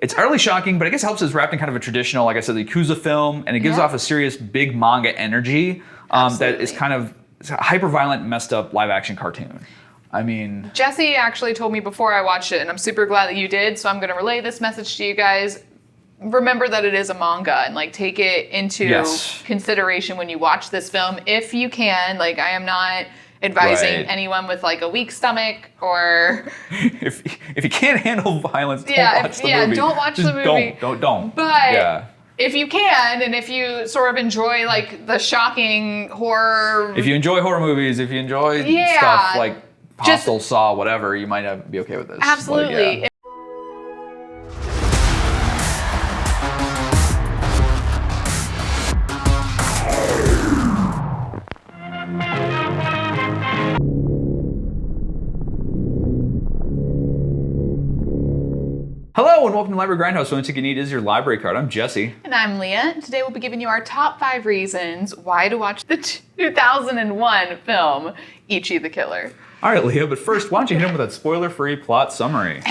It's utterly shocking, but I guess it helps it's wrapped in kind of a traditional, like I said, the Yakuza film, and it gives off a serious big manga energy that is kind of a hyper-violent, messed up live-action cartoon. I mean... Jesse actually told me before I watched it, and I'm super glad that you did, so I'm going to relay this message to you guys. Remember that it is a manga, and like take it into consideration when you watch this film, if you can. Like, I am not advising anyone with like a weak stomach or... if you can't handle violence, don't watch the movie. Don't watch the movie. Don't. But... if you can, and if you sort of enjoy like the shocking horror... If you enjoy horror movies, if you enjoy stuff like Hostel, Saw, whatever, you might be okay with this. Absolutely. Hello and welcome to Library Grindhouse. The only ticket you need is your library card. I'm Jesse. And I'm Leah. Today we'll be giving you our top 5 reasons why to watch the 2001 film, Ichi the Killer. All right, Leah, but first, why don't you hit him with that spoiler-free plot summary?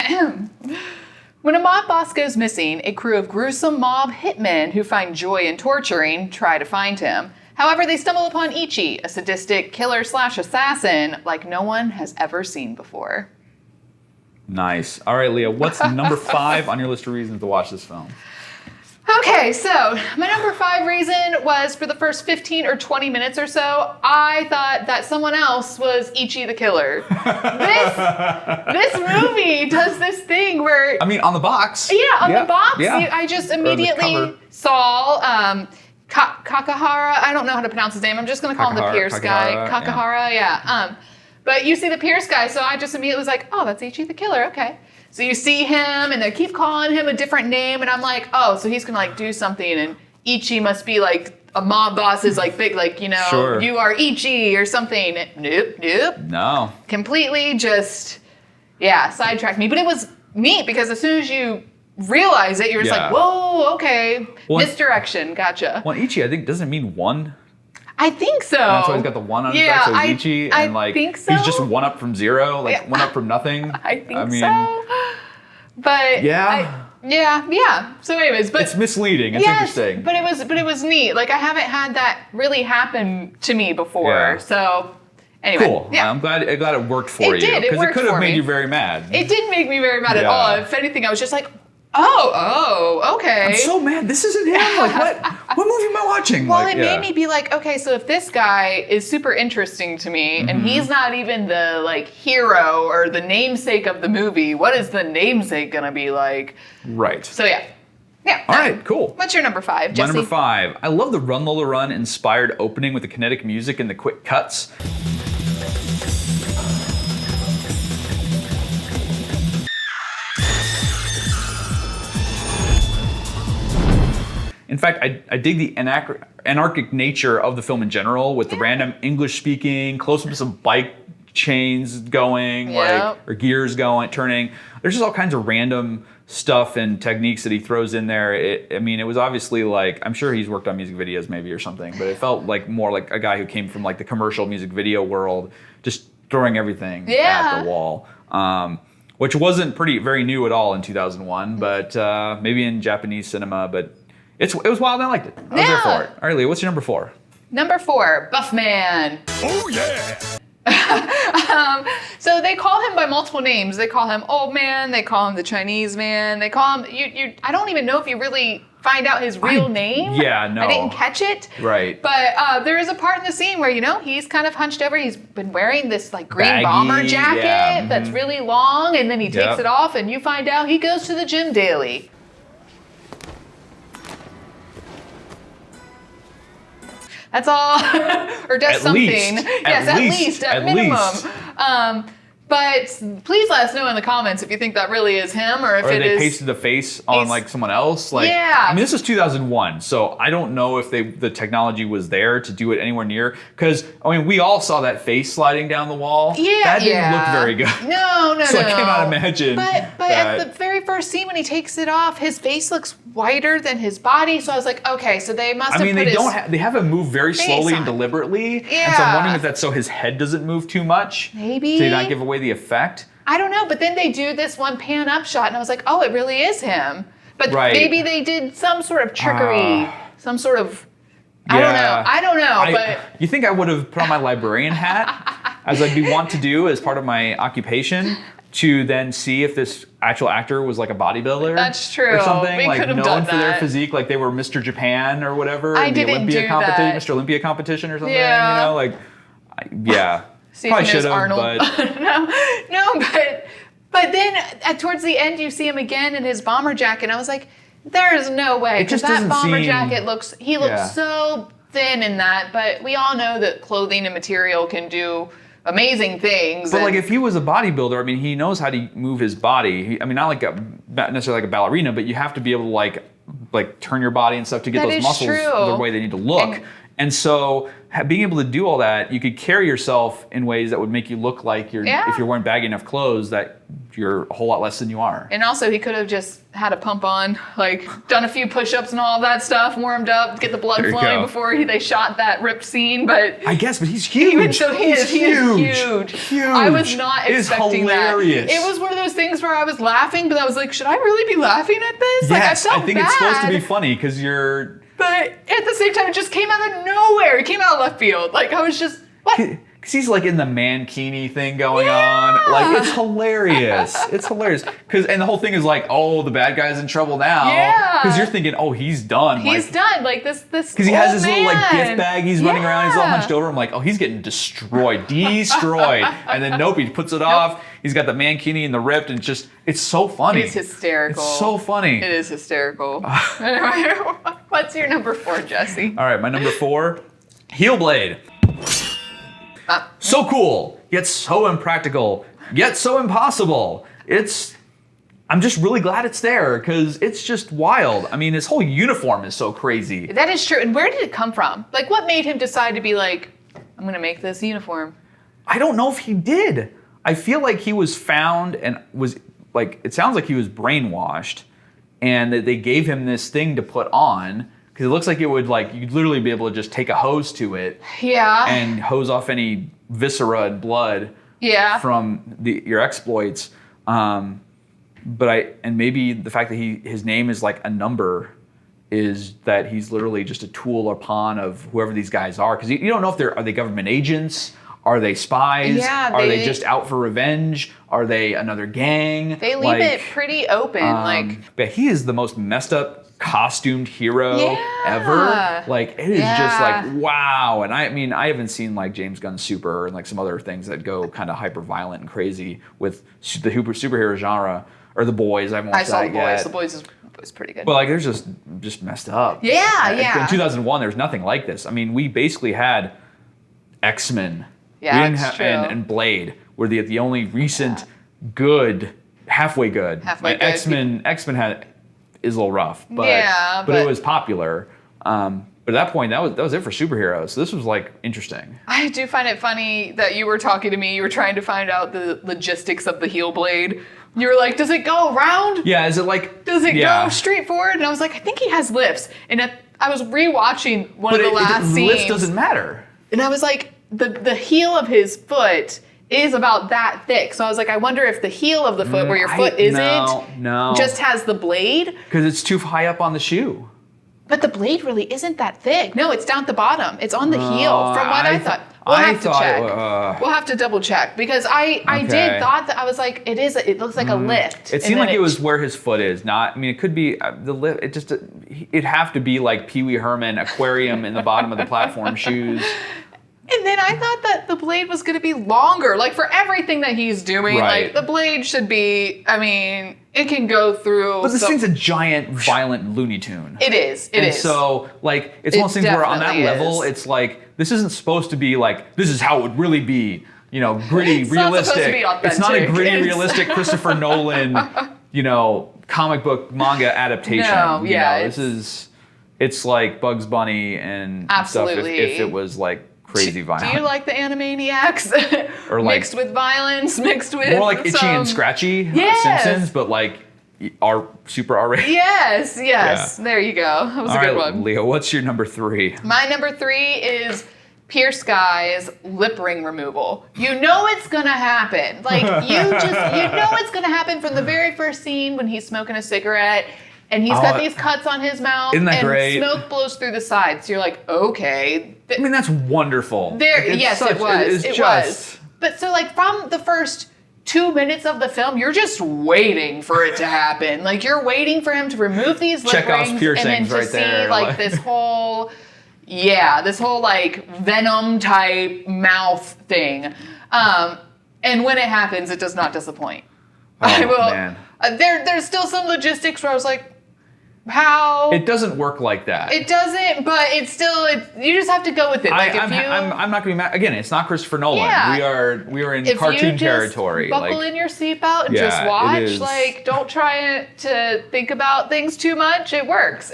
When a mob boss goes missing, a crew of gruesome mob hitmen who find joy in torturing try to find him. However, they stumble upon Ichi, a sadistic killer/assassin like no one has ever seen before. Nice. All right, Leah, what's number 5 on your list of reasons to watch this film? Okay, so my number 5 reason was for the first 15 or 20 minutes or so, I thought that someone else was Ichi the Killer. This movie does this thing where... I mean, on the box. Yeah, on the box. I just immediately saw Kakahara. I don't know how to pronounce his name. I'm just going to call him the Pierce guy. Kakahara, yeah. But you see the Pierce guy, so I just immediately was like, oh, that's Ichi the Killer, okay. So you see him, and they keep calling him a different name, and I'm like, oh, so he's gonna like do something, and Ichi must be like a mob boss is like big, like, you know, you are Ichi or something. Nope. No. Completely just, sidetracked me. But it was neat, because as soon as you realize it, you're just like, whoa, okay, misdirection, gotcha. Well, Ichi, I think, doesn't mean one. I think so. And that's why he's got the 1 on his back, so he's Ichi, and like think so. He's just 1 up from 0, like 1 up from nothing. I mean, so. But So anyways, but it's misleading. It's interesting. But it was neat. Like I haven't had that really happen to me before. Yeah. So anyway. Cool. Yeah. I'm glad it worked for you. Because it could have made you very mad. It didn't make me very mad at all. If anything, I was just like, oh, okay. I'm so mad. This isn't him. Like, what movie am I watching? Well, it made me be like, okay, so if this guy is super interesting to me, and he's not even the like hero or the namesake of the movie, what is the namesake gonna be like? Right. So yeah. All right, cool. What's your number 5, Jesse? My number 5. I love the Run Lola Run inspired opening with the kinetic music and the quick cuts. In fact, I dig the anarchic nature of the film in general, with the random English-speaking, close-ups of bike chains going, or gears going, turning. There's just all kinds of random stuff and techniques that he throws in there. It was obviously like, I'm sure he's worked on music videos maybe or something, but it felt like more like a guy who came from like the commercial music video world, just throwing everything at the wall. Which wasn't very new at all in 2001, but maybe in Japanese cinema, but it was wild and I liked it. I was there for it. All right, Leah, what's your number 4? Number 4, Buffman. Oh, yeah. So they call him by multiple names. They call him Old Man. They call him the Chinese Man. They call him, I don't even know if you really find out his real name. Yeah, no. I didn't catch it. Right. But there is a part in the scene where, he's kind of hunched over. He's been wearing this like green bomber jacket that's really long. And then he takes it off and you find out he goes to the gym daily. That's all, or does something. At minimum. But please let us know in the comments if you think that really is him, or if it is. Or they pasted the face on like someone else. Like, I mean, this was 2001, so I don't know if the technology was there to do it anywhere near. Because I mean, we all saw that face sliding down the wall. Yeah, that didn't look very good. No. So I cannot imagine. But at the very first scene when he takes it off, his face looks whiter than his body. So I was like, okay, so they must have. I mean, they have him move very slowly and deliberately. Yeah. And so I'm wondering if that's so his head doesn't move too much. Maybe. To not give away the effect. I don't know, but then they do this one pan up shot, and I was like, oh, it really is him. But maybe they did some sort of trickery, some sort of, I don't know. But you think I would have put on my librarian hat, as I'd be wont to do as part of my occupation, to then see if this actual actor was like a bodybuilder. That's true. Or something, we like could have known done for their that. physique, like they were Mr. Japan or whatever. I in didn't the Olympia do competition, that. Mr. Olympia competition or something. Yeah. You know, like, yeah. Stephen Probably should have, Arnold. but no, but then towards the end, you see him again in his bomber jacket, and I was like, there's no way, because that bomber jacket looks so thin in that, but we all know that clothing and material can do amazing things. But like if he was a bodybuilder, I mean, he knows how to move his body. I mean, not necessarily like a ballerina, but you have to be able to like turn your body and stuff to get those muscles the way they need to look. And so being able to do all that, you could carry yourself in ways that would make you look like if you're wearing baggy enough clothes, that you're a whole lot less than you are. And also he could have just had a pump on, like done a few push-ups and all of that stuff, warmed up, get the blood flowing before they shot that ripped scene. But I guess, but he's huge. He is huge. I was not expecting that. It was one of those things where I was laughing, but I was like, should I really be laughing at this? Yes, like, I think it's supposed to be funny because you're... But at the same time, it just came out of nowhere. It came out of left field. Like, I was just, what? Because he's like in the mankini thing going on. Like, it's hilarious. It's hilarious. And the whole thing is like, oh, the bad guy's in trouble now. Yeah. Because you're thinking, oh, he's done. He's done. Like, this because he has his little like gift bag. He's running around. He's all hunched over. I'm like, oh, he's getting destroyed. And then nope, he puts it off. He's got the mankini and the ripped, and it's so funny. It's hysterical. It's so funny. It is hysterical. What's your number 4, Jesse? All right, my number 4, heel blade. So cool, yet so impractical, yet so impossible. I'm just really glad it's there because it's just wild. I mean, his whole uniform is so crazy. That is true. And where did it come from? Like, what made him decide to be like, I'm going to make this uniform? I don't know if he did. I feel like he was found and was like, it sounds like he was brainwashed and that they gave him this thing to put on because it looks like it would like, you'd literally be able to just take a hose to it. Yeah. And hose off any viscera and blood from your exploits. And maybe the fact that his name is like a number is that he's literally just a tool or pawn of whoever these guys are. Because you don't know if are they government agents? Are they spies? Yeah, are they just out for revenge? Are they another gang? They leave it pretty open. But he is the most messed up costumed hero ever. Like, it is just like, wow. And I mean, I haven't seen like James Gunn's Super and like some other things that go kind of hyper violent and crazy with the superhero genre. Or The Boys. I haven't watched that yet. I saw The Boys. The Boys is pretty good. But like, there's just messed up. Yeah. In 2001, there's nothing like this. I mean, we basically had X-Men. Yeah, that's true. And Blade were the only recent good, halfway good. X-Men is a little rough, but it was popular. But at that point, that was it for superheroes. So this was like interesting. I do find it funny that you were talking to me. You were trying to find out the logistics of the heel blade. You were like, does it go around? Yeah, is it like... Does it go straight forward? And I was like, I think he has lifts. And I was rewatching one of the last scenes. Lift doesn't matter. And I was like, the heel of his foot is about that thick. So I was like, I wonder if the heel of the foot where your foot isn't just has the blade. Because it's too high up on the shoe. But the blade really isn't that thick. No, it's down at the bottom. It's on the heel, from what I thought. We'll have to check. We'll have to double check because I did thought that I was like, it looks like a lift. It seemed like it was where his foot is. Not, I mean, it could be the lift. It'd have to be like Pee Wee Herman aquarium in the bottom of the platform shoes. And then I thought that the blade was going to be longer. Like, for everything that he's doing, like, the blade should be, I mean, it can go through. But this thing's a giant, violent Looney Tune. It is. It is. So, like, it's one of those things where on that level, it's like, this isn't supposed to be like, this is how it would really be, you know, gritty, it's realistic. Not supposed to be authentic. It's not a gritty, realistic Christopher Nolan, you know, comic book manga adaptation. No, it's like Bugs Bunny and stuff if it was like, crazy violent. Do you like the Animaniacs? Or like, mixed with violence, mixed with more like Itchy and Scratchy Simpsons, but like super R-rated. Yes. Yeah. There you go. That was a good one. Leah, what's your number 3? My number 3 is Pierce Guy's lip ring removal. You know it's gonna happen. Like you know it's gonna happen from the very first scene when he's smoking a cigarette. and he's got these cuts on his mouth. Isn't that and great? Smoke blows through the sides. So you're like, okay. I mean, that's wonderful. It was. But so like from the first 2 minutes of the film, you're just waiting for it to happen. Like you're waiting for him to remove these lip rings and then to see like this whole like venom type mouth thing. And when it happens, it does not disappoint. Man. There's still some logistics where I was like, how? It doesn't work like that. It doesn't, but it's still, you just have to go with it. Like I'm not going to be mad. Again, it's not Christopher Nolan. Yeah. We are in cartoon territory. Buckle in your seatbelt and just watch. Like, don't try to think about things too much. It works.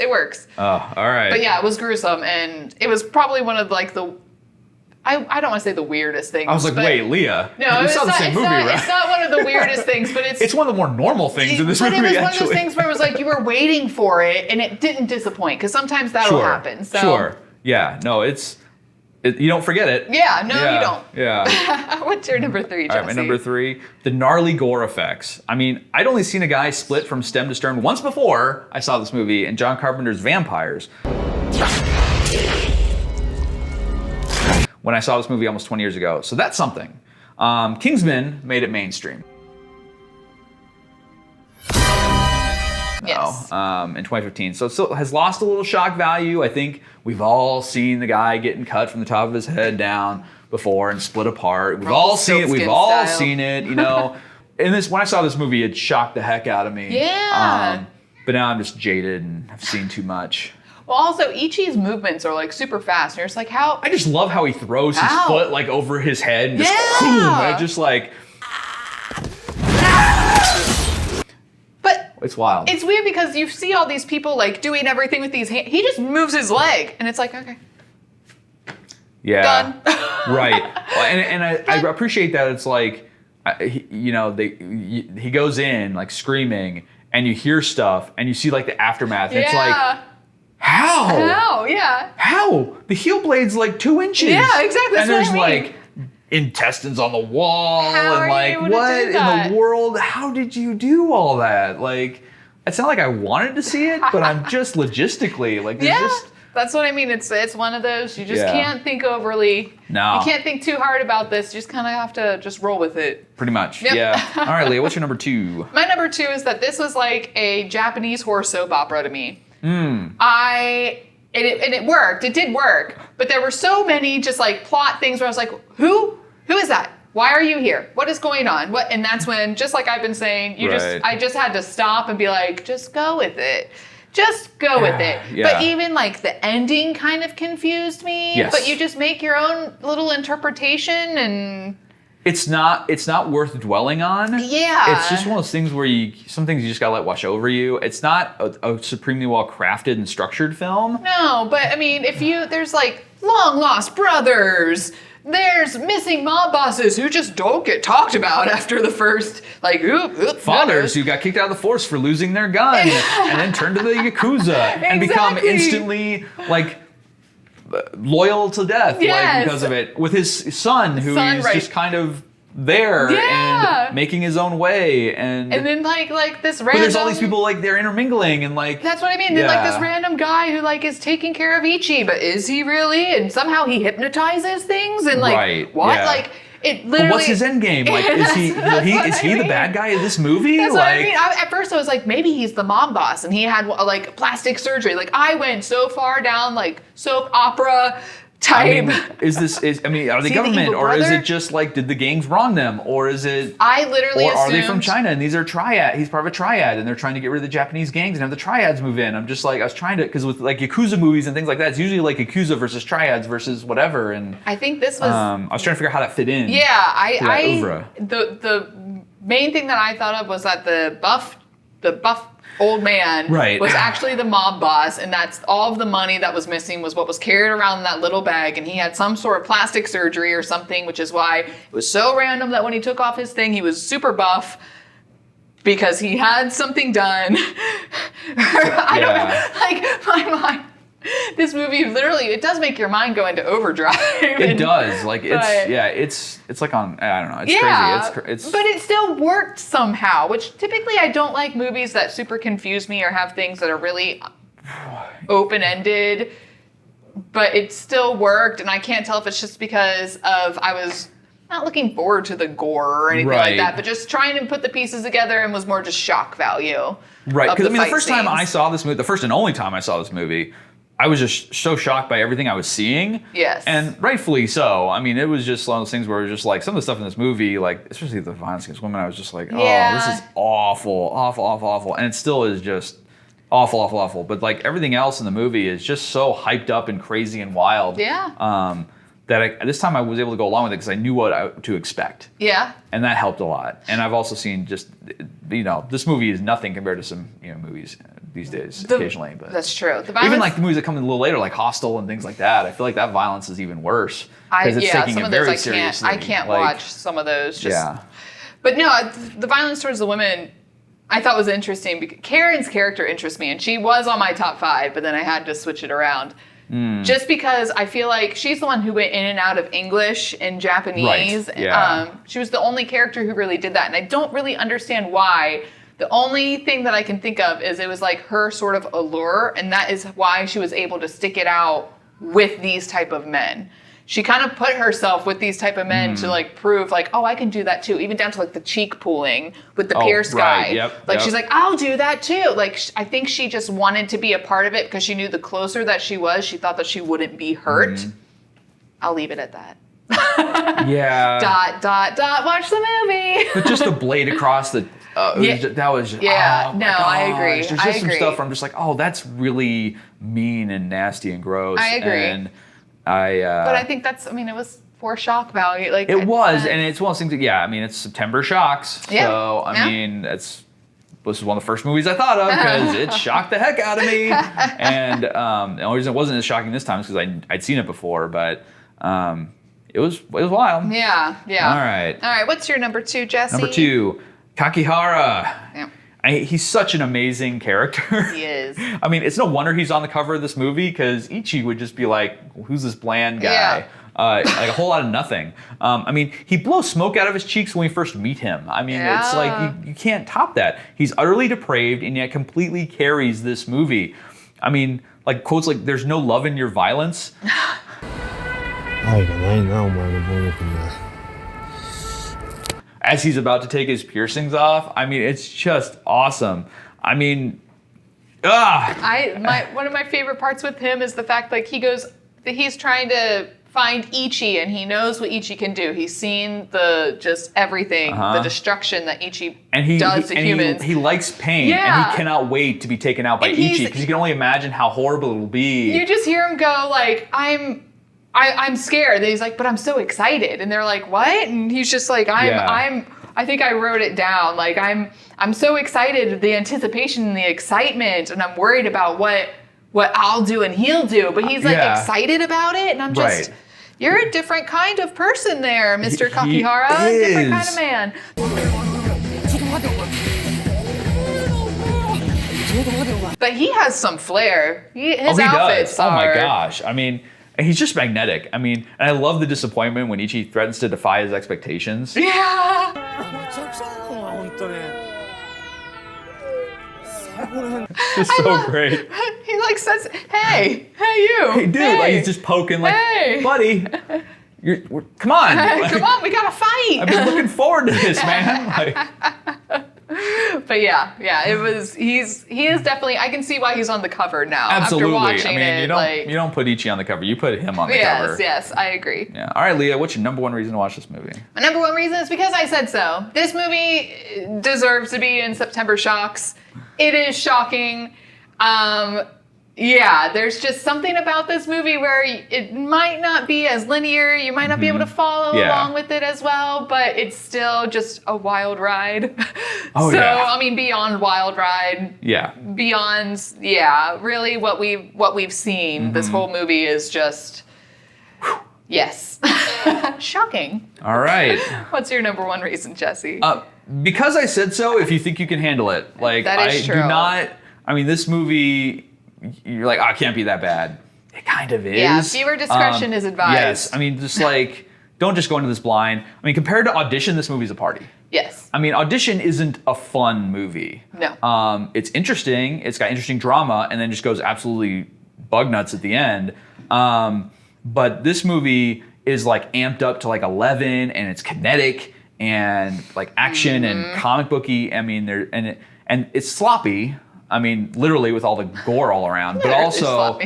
Oh, all right. But yeah, it was gruesome, and it was probably one of like I don't want to say the weirdest things. I was like, wait, Leah. No, we saw the same movie, right? It's not one of the weirdest things, but it's one of the more normal things in this movie. But it was one of those things where it was like you were waiting for it and it didn't disappoint, because sometimes that'll happen. So. Sure. Yeah. No, you don't forget it. Yeah. No, you don't. Yeah. What's your number 3, Jesse? All right, my number 3, the gnarly gore effects. I mean, I'd only seen a guy split from stem to stern once before I saw this movie in John Carpenter's Vampires. When I saw this movie almost 20 years ago. So that's something. Kingsman made it mainstream. Yes. In 2015. So it still has lost a little shock value. I think we've all seen the guy getting cut from the top of his head down before and split apart. We've all seen it. We've all seen it, you know. When I saw this movie, it shocked the heck out of me. Yeah. But now I'm just jaded and I've seen too much. Well, also, Ichi's movements are like super fast. And you're just like, how? I just love how he throws his foot like over his head and just boom. And just like. But it's wild. It's weird because you see all these people like doing everything with these hands. He just moves his leg, and it's like, okay. Yeah. Done. Right. And I appreciate that it's like, he goes in like screaming, and you hear stuff, and you see like the aftermath, and it's like. How? Yeah. How? The heel blade's like 2 inches. Yeah, exactly. And there's like intestines on the wall. And like, what in the world? How did you do all that? Like, it's not like I wanted to see it, but I'm just logistically like, that's what I mean. It's one of those, you just can't think overly. No. You can't think too hard about this. You just kind of have to just roll with it. Pretty much. Yep. Yeah. All right, Leah, what's your number 2? My number 2 is that this was like a Japanese horror soap opera to me. It worked. It did work. But there were so many just like plot things where I was like, who is that? Why are you here? What is going on? What? And that's when, just like I've been saying, I just had to stop and be like, just go with it. Just go with it. Yeah. But even like the ending kind of confused me. Yes. But you just make your own little interpretation and... It's not worth dwelling on. Yeah. It's just one of those things where some things you just gotta let wash over you. It's not a supremely well crafted and structured film. No, but I mean, there's like long lost brothers. There's missing mob bosses who just don't get talked about after the first, like, fathers who got kicked out of the force for losing their gun and then turned to the Yakuza and become instantly, like, loyal to death, like, because of it. With his son, who is just kind of there and making his own way, and then like this random. But there's all these people like they're intermingling and like. That's what I mean. Then like this random guy who like is taking care of Ichi, but is he really? And somehow he hypnotizes things and like what? Like it literally. But what's his end game? Like is he the bad guy of this movie? That's what I mean. At first I was like, maybe he's the mob boss and he had like plastic surgery. Like I went so far down like soap opera type. I mean, are they government or is it just like did the gangs wrong them or is it? I literally are they from China and these are triad? He's part of a triad and they're trying to get rid of the Japanese gangs and have the triads move in. I'm just like I was trying to because with like Yakuza movies and things like that, it's usually like Yakuza versus triads versus whatever. And I think this was. I was trying to figure out how that fit in. Yeah, the main thing that I thought of was that the buff old man was actually the mob boss, and that's all of the money that was missing was what was carried around in that little bag, and he had some sort of plastic surgery or something, which is why it was so random that when he took off his thing, he was super buff because he had something done. I don't know, like my mind this movie literally, it does make your mind go into overdrive. It does. Like it's like on, I don't know. It's crazy. It's but it still worked somehow, which typically I don't like movies that super confuse me or have things that are really open-ended, but it still worked, and I can't tell if it's just because of I was not looking forward to the gore or anything like that, but just trying to put the pieces together and was more just shock value. Right, because I mean, the first time I saw this movie, the first and only time I saw this movie, I was just so shocked by everything I was seeing. Yes. And rightfully so. I mean, it was just one of those things where it was just like, some of the stuff in this movie, like, especially the violence against women, I was just like, oh, this is awful, awful. And it still is just awful. But like everything else in the movie is just so hyped up and crazy and wild. Yeah. That this time I was able to go along with it because I knew what to expect. Yeah. And that helped a lot. And I've also seen just, this movie is nothing compared to some, movies these days occasionally. But that's true. Even like the movies that come in a little later, like Hostel and things like that, I feel like that violence is even worse because it's taking it very seriously. I can't watch some of those. But no, the violence towards the women I thought was interesting because Karen's character interests me, and she was on my top 5, but then I had to switch it around. Just because I feel like she's the one who went in and out of English and Japanese. Right. Yeah. She was the only character who really did that. And I don't really understand why. The only thing that I can think of is it was like her sort of allure. And that is why she was able to stick it out with these type of men. She kind of put herself with these type of men to like prove like, oh, I can do that too. Even down to like the cheek pooling with the Pierce guy. Yep. She's like, I'll do that too. Like, I think she just wanted to be a part of it because she knew the closer that she was, she thought that she wouldn't be hurt. I'll leave it at that. Yeah. ... Watch the movie. But just the blade across the, that was just, I agree. There's just some stuff where I'm just like, oh, that's really mean and nasty and gross. I agree. And but I think it was for shock value. Like it was, and it's one of those things that, it's September shocks. Yeah. So, I mean, this was one of the first movies I thought of because it shocked the heck out of me. And the only reason it wasn't as shocking this time is because I'd seen it before, but it was wild. Yeah. All right. What's your number 2, Jesse? Number 2, Kakihara. Yeah. He's such an amazing character. He is. I mean, it's no wonder he's on the cover of this movie because Ichi would just be like, who's this bland guy? Like a whole lot of nothing. I mean, he blows smoke out of his cheeks when we first meet him. I mean, it's like, you can't top that. He's utterly depraved and yet completely carries this movie. I mean, like quotes like, there's no love in your violence. As he's about to take his piercings off, I mean, it's just awesome. I mean, one of my favorite parts with him is the fact like he's trying to find Ichi and he knows what Ichi can do. He's seen just everything, the destruction that Ichi does to humans. He likes pain and he cannot wait to be taken out by Ichi because he can only imagine how horrible it will be. You just hear him go like, I'm scared. And he's like, but I'm so excited. And they're like, what? And he's just like, I think I wrote it down. Like, I'm so excited, the anticipation and the excitement, and I'm worried about what I'll do and he'll do. But he's like excited about it. And I'm just, you're a different kind of person there, Mr. Kakihara. A different kind of man. But he has some flair. His outfits are... Oh my gosh. I mean... He's just magnetic. I mean, and I love the disappointment when Ichi threatens to defy his expectations. Yeah. It's so great. He like says, hey you. Hey dude, like he's just poking like, buddy, come on. Like, come on, we gotta fight. I've been looking forward to this, man. But it was, he is definitely, I can see why he's on the cover now. Absolutely. After watching you don't put Ichi on the cover, you put him on the cover. Yes, I agree. Yeah. All right, Leah, what's your number 1 reason to watch this movie? My number 1 reason is because I said so. This movie deserves to be in September Shocks. It is shocking. There's just something about this movie where it might not be as linear. You might not be able to follow along with it as well, but it's still just a wild ride. I mean, beyond wild ride. Yeah. Beyond, really what we've seen. This whole movie is just, shocking. All right. What's your number 1 reason, Jesse? Because I said so, if you think you can handle it. Like, that is true. Do not, I mean, this movie... You're like, it can't be that bad. it kind of is. Yeah, viewer discretion is advised. Yes, I mean, just like, don't just go into this blind. I mean, compared to Audition, this movie's a party. Yes. I mean, Audition isn't a fun movie. No. It's interesting. It's got interesting drama, and then just goes absolutely bug nuts at the end. But this movie is like amped up to like 11, and it's kinetic and like action and comic booky. I mean, and it's sloppy. I mean, literally with all the gore all around, but also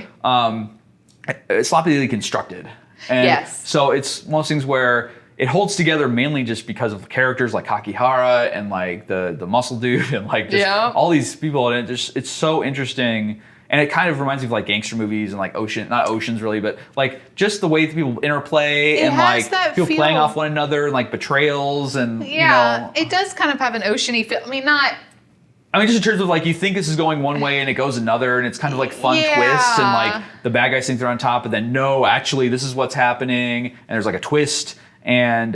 it's sloppily constructed. And so it's one of those things where it holds together mainly just because of characters like Kakihara and like the muscle dude and like just all these people. And it's so interesting. And it kind of reminds me of like gangster movies and like not Oceans really, but like just the way people interplay and like people playing off one another and like betrayals and you know. It does kind of have an ocean-y feel. I mean, just in terms of like you think this is going one way and it goes another, and it's kind of like fun twists and like the bad guys think they're on top, but then no, actually this is what's happening, and there's like a twist, and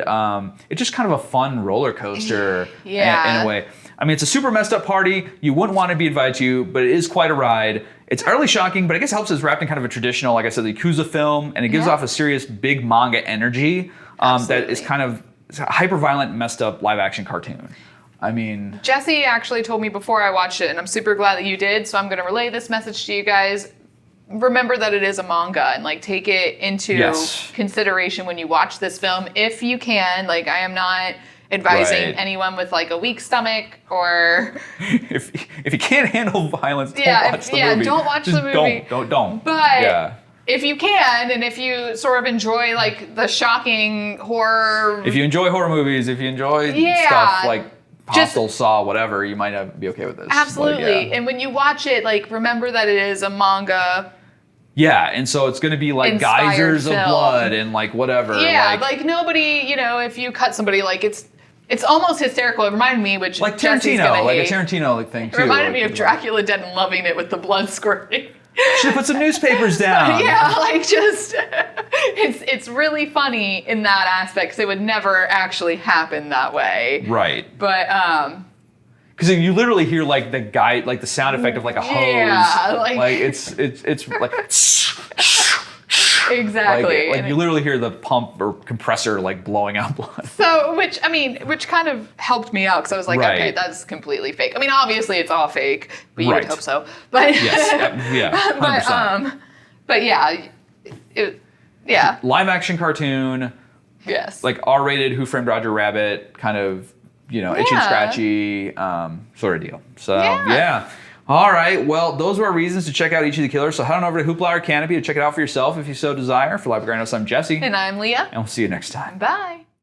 it's just kind of a fun roller coaster in a way. I mean, it's a super messed up party you wouldn't want to be invited to, but it is quite a ride. It's utterly shocking, but I guess it helps it's wrapped in kind of a traditional, like I said, the Yakuza film, and it gives off a serious big manga energy that is kind of a hyper-violent, messed up live-action cartoon. I mean... Jesse actually told me before I watched it, and I'm super glad that you did, so I'm going to relay this message to you guys. Remember that it is a manga, and like take it into consideration when you watch this film, if you can. Like, I am not advising anyone with like a weak stomach or... if you can't handle violence, don't watch the movie. Yeah, don't watch the movie. Don't. But... if you can, and if you sort of enjoy like the shocking horror... If you enjoy horror movies, if you enjoy stuff like Hostel, Saw, whatever, you might be okay with this. Absolutely. And when you watch it, like, remember that it is a manga. Yeah, and so it's going to be like geysers of blood and like whatever. Yeah, like nobody, you know, if you cut somebody, like it's almost hysterical. It reminded me, which like Tarantino, like a Tarantino thing too. It reminded me of Dracula Dead and Loving It with the blood squirting. Should have put some newspapers down. Yeah, like just, it's really funny in that aspect because it would never actually happen that way. Right. But, because you literally hear like the guy, like the sound effect of like a hose. Yeah, like it's like exactly. Like you literally hear the pump or compressor like blowing out blood. So, which kind of helped me out because I was like, okay, that's completely fake. I mean, obviously it's all fake, but you would hope so. But yeah, 100%. But yeah, live action cartoon. Yes. Like R-rated Who Framed Roger Rabbit kind of, you know, itchy and scratchy sort of deal. So yeah. All right, well, those were our reasons to check out Ichi the Killer. So head on over to Hoopla OR Kanopy to check it out for yourself if you so desire. For Live Grindhouse, I'm Jesse. And I'm Leah. And we'll see you next time. Bye.